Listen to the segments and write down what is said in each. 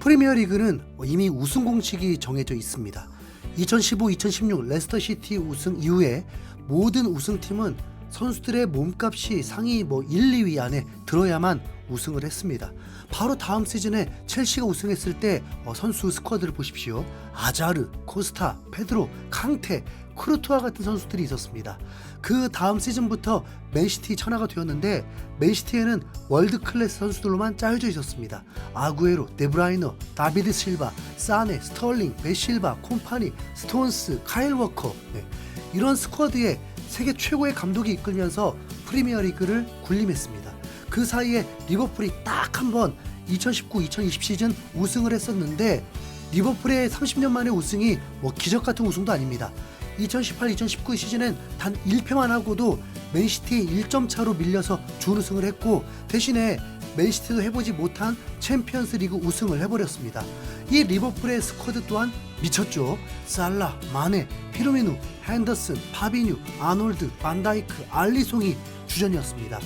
프리미어리그는 이미 우승 공식이 정해져 있습니다. 2015-2016 레스터시티 우승 이후에 모든 우승팀은 선수들의 몸값이 상위 1, 2위 안에 들어야만 우승을 했습니다. 바로 다음 시즌에 첼시가 우승했을 때 선수 스쿼드를 보십시오. 아자르, 코스타, 페드로, 캉테, 크루투아 같은 선수들이 있었습니다. 그 다음 시즌부터 맨시티 천하가 되었는데 맨시티에는 월드 클래스 선수들로만 짜여져 있었습니다. 아구에로, 데브라이너, 다비드 실바, 사네, 스털링, 베실바, 콤파니, 스톤스, 카일 워커, 이런 스쿼드에 세계 최고의 감독이 이끌면서 프리미어리그를 군림했습니다. 그 사이에 리버풀이 딱 한 번 2019-2020 시즌 우승을 했었는데 리버풀의 30년 만의 우승이 기적 같은 우승도 아닙니다. 2018-2019 시즌엔 단 1패만 하고도 맨시티에 1점 차로 밀려서 준우승을 했고 대신에 맨시티도 해보지 못한 챔피언스 리그 우승을 해버렸습니다. 이 리버풀의 스쿼드 또한 미쳤죠. 살라, 마네, 피르미누, 핸더슨, 파비뉴, 아놀드, 반다이크, 알리송이 주전이었습니다.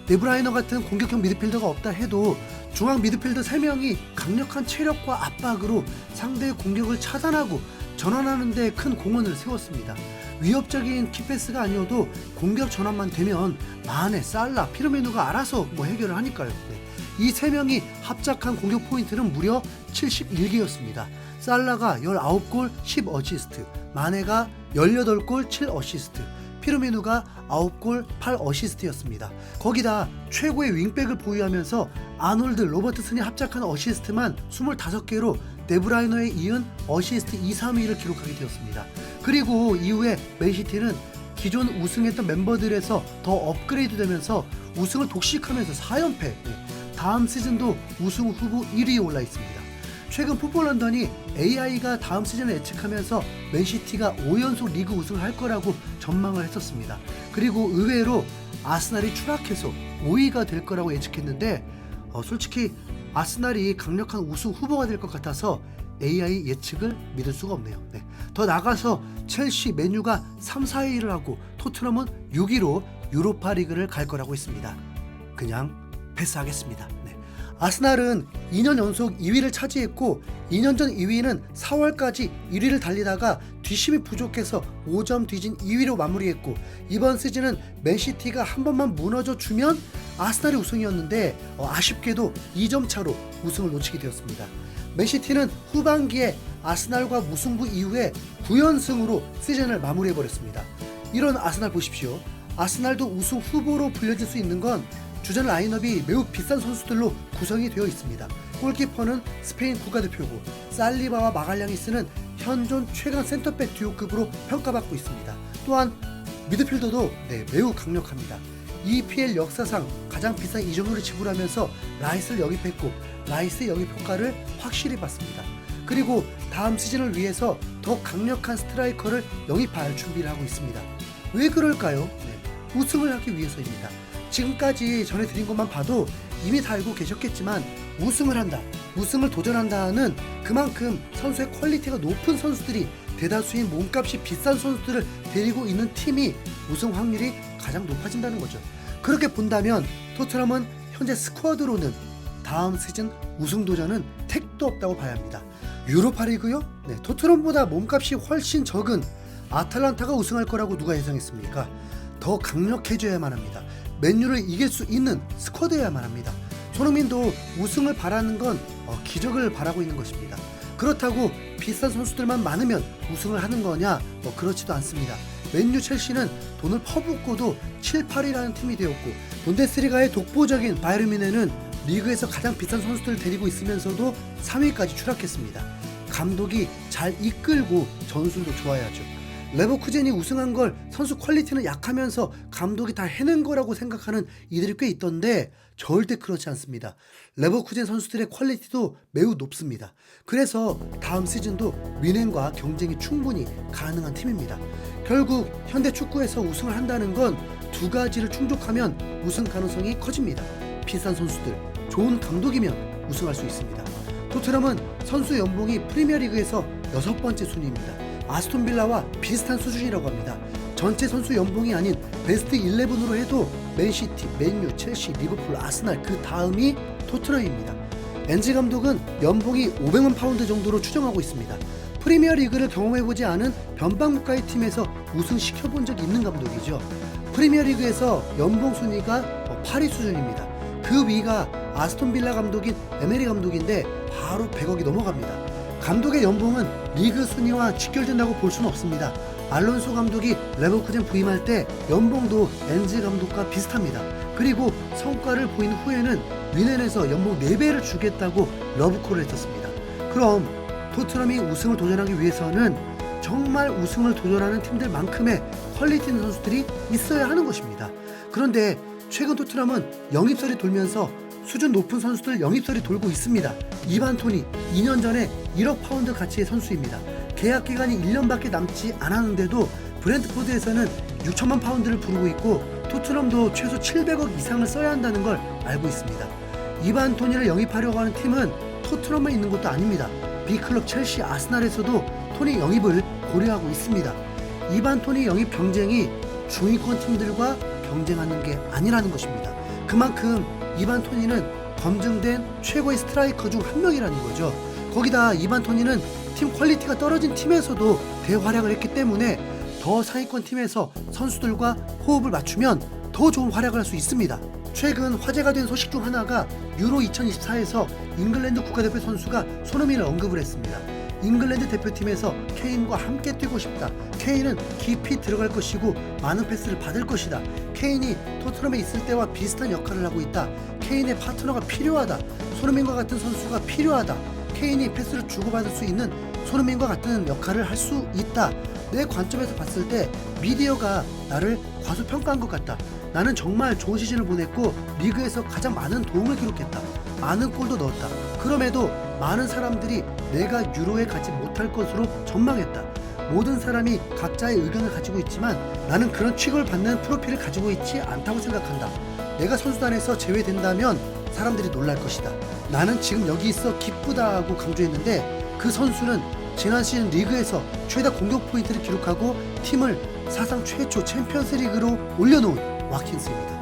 데브라이너 같은 공격형 미드필더가 없다 해도 중앙 미드필더 3명이 강력한 체력과 압박으로 상대의 공격을 차단하고 전환하는 데 큰 공헌을 세웠습니다. 위협적인 키패스가 아니어도 공격 전환만 되면 마네, 살라, 피르미누가 알아서 해결을 하니까요. 이 3명이 합작한 공격 포인트는 무려 71개였습니다. 살라가 19골 10어시스트, 마네가 18골 7어시스트, 피르미누가 9골 8어시스트였습니다. 거기다 최고의 윙백을 보유하면서 아놀드, 로버트슨이 합작한 어시스트만 25개로 데브라이너에 이은 어시스트 2, 3위를 기록하게 되었습니다. 그리고 이후에 맨시티는 기존 우승했던 멤버들에서 더 업그레이드 되면서 우승을 독식하면서 4연패, 다음 시즌도 우승 후보 1위에 올라 있습니다. 최근 풋볼 런던이 AI가 다음 시즌을 예측하면서 맨시티가 5연속 리그 우승을 할 거라고 전망을 했었습니다. 그리고 의외로 아스날이 추락해서 5위가 될 거라고 예측했는데 솔직히 아스날이 강력한 우승 후보가 될 것 같아서 AI 예측을 믿을 수가 없네요. 더 나가서 첼시, 맨유가 3, 4위를 하고 토트넘은 6위로 유로파 리그를 갈 거라고 했습니다. 그냥 패스하겠습니다. 아스날은 2년 연속 2위를 차지했고 2년 전 2위는 4월까지 1위를 달리다가 뒷심이 부족해서 5점 뒤진 2위로 마무리했고 이번 시즌은 맨시티가 한 번만 무너져 주면 아스날이 우승이었는데 아쉽게도 2점 차로 우승을 놓치게 되었습니다. 맨시티는 후반기에 아스날과 무승부 이후에 9연승으로 시즌을 마무리해버렸습니다. 이런 아스날 보십시오. 아스날도 우승 후보로 불려질 수 있는 건 주전 라인업이 매우 비싼 선수들로 구성이 되어 있습니다. 골키퍼는 스페인 국가대표고 살리바와 마갈량이스는 현존 최강 센터백 듀오급으로 평가받고 있습니다. 또한 미드필더도 매우 강력합니다. EPL 역사상 가장 비싼 이적료를 지불하면서 라이스를 영입했고 라이스의 영입 효과를 확실히 봤습니다. 그리고 다음 시즌을 위해서 더 강력한 스트라이커를 영입할 준비를 하고 있습니다. 왜 그럴까요? 우승을 하기 위해서입니다. 지금까지 전해드린 것만 봐도 이미 다 알고 계셨겠지만 우승을 한다, 우승을 도전한다는 그만큼 선수의 퀄리티가 높은 선수들이 대다수인 몸값이 비싼 선수들을 데리고 있는 팀이 우승 확률이 가장 높아진다는 거죠. 그렇게 본다면 토트넘은 현재 스쿼드로는 다음 시즌 우승 도전은 택도 없다고 봐야 합니다. 유로파리그요? 토트넘보다 몸값이 훨씬 적은 아탈란타가 우승할 거라고 누가 예상했습니까? 더 강력해져야만 합니다. 맨유를 이길 수 있는 스쿼드여야만 합니다. 손흥민도 우승을 바라는 건 기적을 바라고 있는 것입니다. 그렇다고 비싼 선수들만 많으면 우승을 하는 거냐? 그렇지도 않습니다. 맨유, 첼시는 돈을 퍼붓고도 7, 8위라는 팀이 되었고 분데스리가의 독보적인 바이에른 뮌헨은 리그에서 가장 비싼 선수들을 데리고 있으면서도 3위까지 추락했습니다. 감독이 잘 이끌고 전술도 좋아야죠. 레버쿠젠이 우승한 걸 선수 퀄리티는 약하면서 감독이 다 해낸 거라고 생각하는 이들이 꽤 있던데 절대 그렇지 않습니다. 레버쿠젠 선수들의 퀄리티도 매우 높습니다. 그래서 다음 시즌도 뮌헨과 경쟁이 충분히 가능한 팀입니다. 결국 현대 축구에서 우승을 한다는 건 두 가지를 충족하면 우승 가능성이 커집니다. 비싼 선수들, 좋은 감독이면 우승할 수 있습니다. 토트넘은 선수 연봉이 프리미어리그에서 6번째 순위입니다. 아스톤 빌라와 비슷한 수준이라고 합니다. 전체 선수 연봉이 아닌 베스트 11으로 해도 맨시티, 맨유, 첼시, 리버풀, 아스날 그 다음이 토트넘입니다. 엔지 감독은 연봉이 500만 파운드 정도로 추정하고 있습니다. 프리미어 리그를 경험해보지 않은 변방 국가의 팀에서 우승시켜본 적이 있는 감독이죠. 프리미어 리그에서 연봉 순위가 8위 수준입니다. 그 위가 아스톤 빌라 감독인 에메리 감독인데 바로 100억이 넘어갑니다. 감독의 연봉은 리그 순위와 직결된다고 볼 수는 없습니다. 알론소 감독이 레버쿠젠 부임할 때 연봉도 엔지 감독과 비슷합니다. 그리고 성과를 보인 후에는 뮌헨에서 연봉 4배를 주겠다고 러브콜을 했었습니다. 그럼 토트넘이 우승을 도전하기 위해서는 정말 우승을 도전하는 팀들만큼의 퀄리티 있는 선수들이 있어야 하는 것입니다. 그런데 최근 토트넘은 영입설이 돌면서 수준 높은 선수들 영입설이 돌고 있습니다. 이반 토니 2년 전에 1억 파운드 가치의 선수입니다. 계약 기간이 1년밖에 남지 않았는데도 브렌트포드에서는 6천만 파운드를 부르고 있고 토트넘도 최소 700억 이상을 써야 한다는 걸 알고 있습니다. 이반 토니를 영입하려고 하는 팀은 토트넘만 있는 것도 아닙니다. B클럽 첼시, 아스날에서도 토니 영입을 고려하고 있습니다. 이반 토니 영입 경쟁이 중위권 팀들과 경쟁하는 게 아니라는 것입니다. 그만큼 이반 토니는 검증된 최고의 스트라이커 중 한 명이라는 거죠. 거기다 이반 토니는 팀 퀄리티가 떨어진 팀에서도 대활약을 했기 때문에 더 상위권 팀에서 선수들과 호흡을 맞추면 더 좋은 활약을 할 수 있습니다. 최근 화제가 된 소식 중 하나가 유로 2024에서 잉글랜드 국가대표 선수가 손흥민을 언급을 했습니다. 잉글랜드 대표팀에서 케인과 함께 뛰고 싶다. 케인은 깊이 들어갈 것이고 많은 패스를 받을 것이다. 케인이 토트넘에 있을 때와 비슷한 역할을 하고 있다. 케인의 파트너가 필요하다. 손흥민과 같은 선수가 필요하다. 케인이 패스를 주고받을 수 있는 손흥민과 같은 역할을 할 수 있다. 내 관점에서 봤을 때 미디어가 나를 과소평가한 것 같다. 나는 정말 좋은 시즌을 보냈고 리그에서 가장 많은 도움을 기록했다. 많은 골도 넣었다. 그럼에도 많은 사람들이 내가 유로에 가지 못할 것으로 전망했다. 모든 사람이 각자의 의견을 가지고 있지만 나는 그런 취급을 받는 프로필을 가지고 있지 않다고 생각한다. 내가 선수단에서 제외된다면 사람들이 놀랄 것이다. 나는 지금 여기 있어 기쁘다고 강조했는데 그 선수는 지난 시즌 리그에서 최다 공격 포인트를 기록하고 팀을 사상 최초 챔피언스 리그로 올려놓은 와킨스입니다.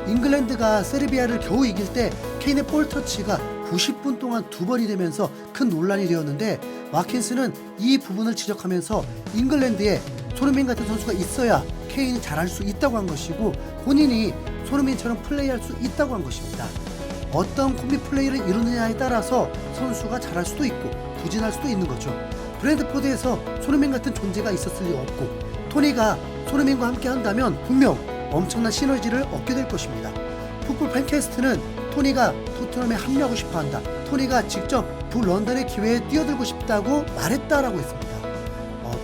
잉글랜드가 세르비아를 겨우 이길 때 케인의 볼 터치가 90분 동안 2번이 되면서 큰 논란이 되었는데 와킨스는 이 부분을 지적하면서 잉글랜드에 손흥민 같은 선수가 있어야 케인이 잘할 수 있다고 한 것이고 본인이 손흥민처럼 플레이할 수 있다고 한 것입니다. 어떤 콤비 플레이를 이루느냐에 따라서 선수가 잘할 수도 있고 부진할 수도 있는 거죠. 브랜트포드에서 손흥민 같은 존재가 있었을 리 없고 토니가 손흥민과 함께 한다면 분명 엄청난 시너지를 얻게 될 것입니다. 풋볼 팬캐스트는 토니가 토트넘에 합류하고 싶어한다. 토니가 직접 북런던의 기회에 뛰어들고 싶다고 말했다라고 했습니다.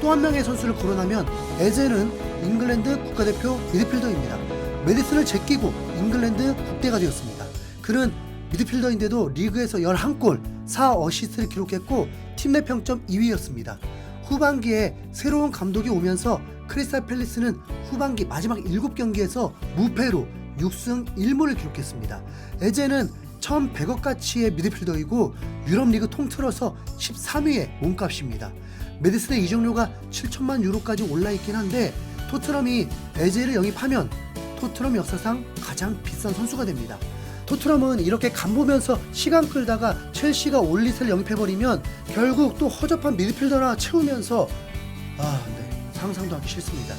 또 한 명의 선수를 거론하면 에제는 잉글랜드 국가대표 미드필더입니다. 메디슨을 제끼고 잉글랜드 국대가 되었습니다. 그는 미드필더인데도 리그에서 11골 4어시스트를 기록했고 팀 내 평점 2위였습니다. 후반기에 새로운 감독이 오면서 크리스탈 팰리스는 후반기 마지막 7경기에서 무패로 6승 1무를 기록했습니다. 에제는 1,100억 가치의 미드필더이고 유럽 리그 통틀어서 13위의 몸값입니다. 메디슨의 이적료가 7천만 유로까지 올라있긴 한데 토트넘이 에제를 영입하면 토트넘 역사상 가장 비싼 선수가 됩니다. 토트넘은 이렇게 간보면서 시간 끌다가 첼시가 올릿을 영입해버리면 결국 또 허접한 미드필더나 채우면서 상상도 하기 싫습니다.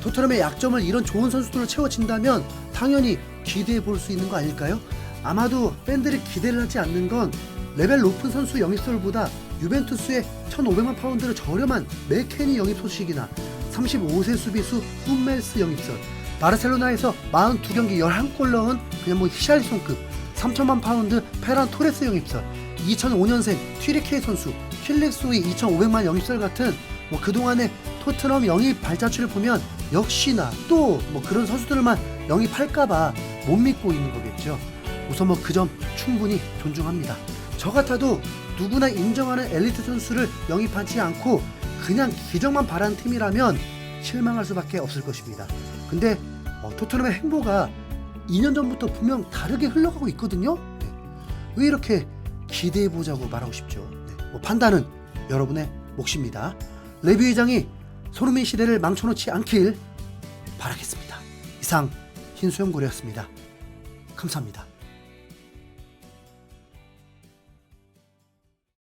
토트넘의 약점을 이런 좋은 선수들로 채워진다면 당연히 기대해 볼 수 있는 거 아닐까요? 아마도 팬들이 기대를 하지 않는 건 레벨 높은 선수 영입설보다 유벤투스의 1,500만 파운드로 저렴한 맥케니 영입 소식이나 35세 수비수 훈멜스 영입설, 바르셀로나에서 42경기 11골 넣은 그냥 히샬리송급 3천만 파운드 페란 토레스 영입설, 2005년생 튀리케이 선수 킬릭소이 2,500만 영입설 같은 그동안의 토트넘 영입 발자취를 보면 역시나 또 그런 선수들만 영입할까봐 못 믿고 있는 거겠죠. 우선 그 점 충분히 존중합니다. 저 같아도 누구나 인정하는 엘리트 선수를 영입하지 않고 그냥 기적만 바라는 팀이라면 실망할 수밖에 없을 것입니다. 근데 토트넘의 행보가 2년 전부터 분명 다르게 흘러가고 있거든요. 왜 이렇게 기대해보자고 말하고 싶죠. 판단은 여러분의 몫입니다. 레뷰 회장이 손흥민 시대를 망쳐놓지 않길 바라겠습니다. 이상 흰수염고래였습니다. 감사합니다.